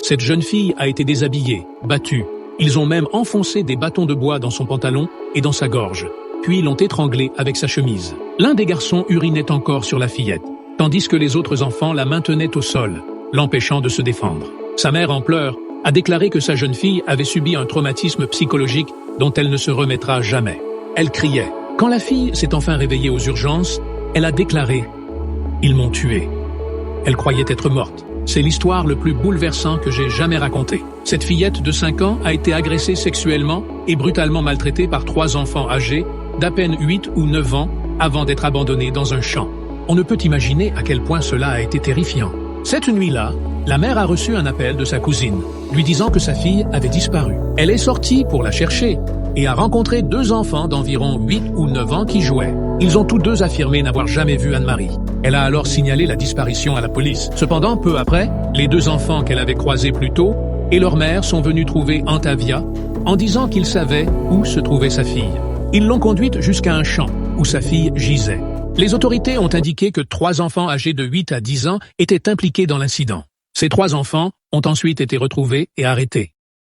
Cette jeune fille a été déshabillée, battue. Ils ont même enfoncé des bâtons de bois dans son pantalon et dans sa gorge, puis l'ont étranglée avec sa chemise. L'un des garçons urinait encore sur la fillette, tandis que les autres enfants la maintenaient au sol, l'empêchant de se défendre. Sa mère, en pleurs, a déclaré que sa jeune fille avait subi un traumatisme psychologique dont elle ne se remettra jamais. Elle criait. Quand la fille s'est enfin réveillée aux urgences, elle a déclaré « Ils m'ont tuée ». Elle croyait être morte. C'est l'histoire le plus bouleversant que j'ai jamais racontée. Cette fillette de 5 ans a été agressée sexuellement et brutalement maltraitée par 3 enfants âgés d'à peine 8 ou 9 ans avant d'être abandonnée dans un champ. On ne peut imaginer à quel point cela a été terrifiant. Cette nuit-là, la mère a reçu un appel de sa cousine, lui disant que sa fille avait disparu. Elle est sortie pour la chercher et a rencontré 2 enfants d'environ 8 ou 9 ans qui jouaient. Ils ont tous 2 affirmé n'avoir jamais vu Anne-Marie. Elle a alors signalé la disparition à la police. Cependant, peu après, les 2 enfants qu'elle avait croisés plus tôt et leur mère sont venus trouver Antavia en disant qu'ils savaient où se trouvait sa fille. Ils l'ont conduite jusqu'à un champ où sa fille gisait. Les autorités ont indiqué que 3 enfants âgés de 8 à 10 ans étaient impliqués dans l'incident. Ces 3 enfants ont ensuite été retrouvés et arrêtés.